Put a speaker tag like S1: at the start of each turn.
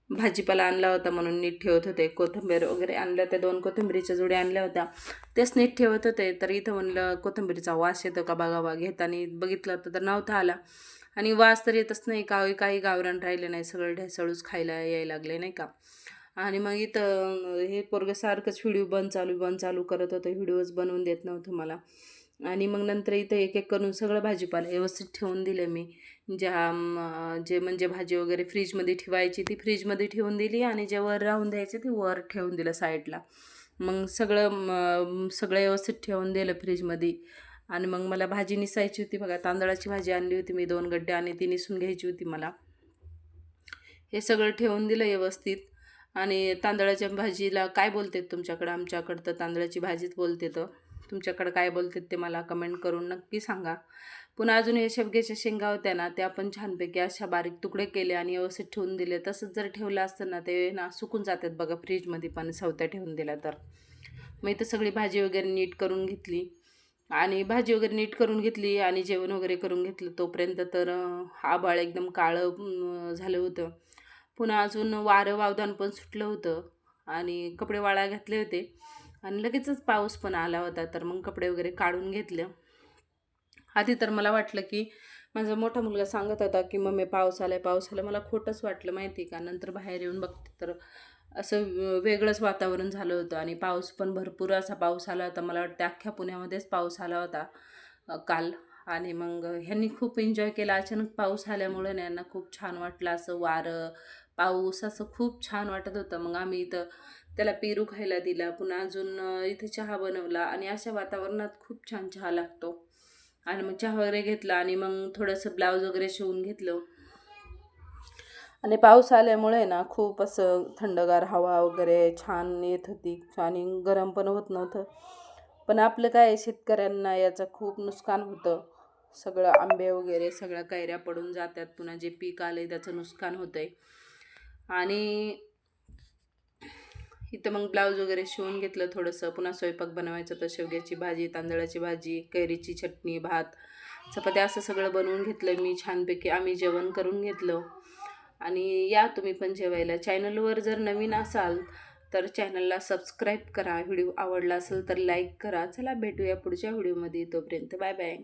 S1: भाजीपाला आणला होता म्हणून नीट ठेवत होते. कोथिंबीर वगैरे आणल्या, त्या 2 कोथिंबीरीच्या जुड्या आणल्या होत्या, तेच नीट ठेवत होते. तर इथं म्हणलं कोथिंबीरीचा वास येतो का बघावा, घेताना बघितलं होतं तर नव्हता आला. आणि वास तर येतच नाही, काही गावरान राहिले नाही, सगळं ढेसळूच खायला यायला लागले नाही का. आणि मग इथं हे पोरगं सारखंच व्हिडिओ बंद चालू करत होतं, व्हिडिओज बनवून देत नव्हतं मला. आणि मग नंतर इथं एक एक करून सगळं भाजीपाला व्यवस्थित ठेवून दिले मी. जे म्हणजे भाजी वगैरे फ्रीजमध्ये ठेवायची ती फ्रीजमध्ये ठेवून दिली, आणि जे वर राहून द्यायचं ते वर ठेवून दिलं साईडला. मग सगळं व्यवस्थित ठेवून दिलं फ्रीजमध्ये. आणि मग मला भाजी निसायची होती बघा, तांदळाची भाजी आणली होती मी 2 गड्डे, आणि ती निसून घ्यायची होती मला. हे सगळं ठेवून दिलं व्यवस्थित. आणि तांदळाच्या भाजीला काय बोलतात तुमच्याकडं? आमच्याकडं तर तांदळाची भाजीच बोलते. तर तुमच्याकडं काय बोलतात ते मला कमेंट करून नक्की सांगा. पुन्हा अजून हे शेवग्याच्या शेंगा होत्या ना, त्या पण छानपैकी अशा बारीक तुकडे केले आणि व्यवस्थित ठेवून दिले. तसंच जर ठेवलं असतं ना, ते ना सुकून जातात बघा फ्रीजमध्ये, पण सवत्या ठेवून दिल्या तर. मग इथं सगळी भाजी वगैरे नीट करून घेतली. आणि भाजी वगैरे नीट करून घेतली आणि जेवण वगैरे करून घेतलं. तोपर्यंत तर आभाळ एकदम काळं झालं होतं. पुन्हा अजून वारं वावदान पण सुटलं होतं, आणि कपडे वाळा घातले होते, आणि लगेचच पाऊस पण आला होता. तर मग कपडे वगैरे काढून घेतले. आधी तर मला वाटलं की माझा मोठा मुलगा सांगत होता की मम्मी पाऊस आलाय, पाऊस आला. मला खोटंच वाटलं माहिती का. नंतर बाहेर येऊन बघते तर असं वेगळंच वातावरण झालं होतं, आणि पाऊस पण भरपूर असा पाऊस आला होता. मला वाटतं अख्ख्या पुण्यामध्येच पाऊस आला होता काल. आणि मग ह्यांनी खूप एन्जॉय केला. अचानक पाऊस आल्यामुळे ना यांना खूप छान वाटलं. असं वारं, पाऊस असं खूप छान वाटत होतं. मग आम्ही इथं त्याला पेरू खायला दिला. पुन्हा अजून इथं चहा बनवला, आणि अशा वातावरणात खूप छान चहा लागतो. आणि मग चहा वगैरे घेतला, आणि मग थोडंसं ब्लाऊज वगैरे शिवून घेतलं. आणि पाऊस आल्यामुळे ना खूप असं थंडगार हवा वगैरे छान येत होती, आणि गरम पण होत नव्हतं. पण आपलं काय आहे, शेतकऱ्यांना याचं खूप नुकसान होतं. सगळं आंबे वगैरे सगळ्या कैऱ्या पडून जातात, पुन्हा जे पीक आले त्याचं नुकसान होतंय. आणि इथं मग ब्लाऊज वगैरे शिवून घेतलं थोडंसं. पुन्हा स्वयंपाक बनवायचं तर शेवग्याची भाजी, तांदळाची भाजी, कैरीची चटणी, भात, चपात्या असं सगळं बनवून घेतलं मी छानपैकी. आम्ही जेवण करून घेतलं. आणि या तुम्ही पण जेवायला. चॅनलवर जर नवीन असाल तर चॅनलला सबस्क्राईब करा. व्हिडिओ आवडला असेल तर लाईक करा. चला भेटूया पुढच्या व्हिडिओमध्ये. तोपर्यंत बाय बाय.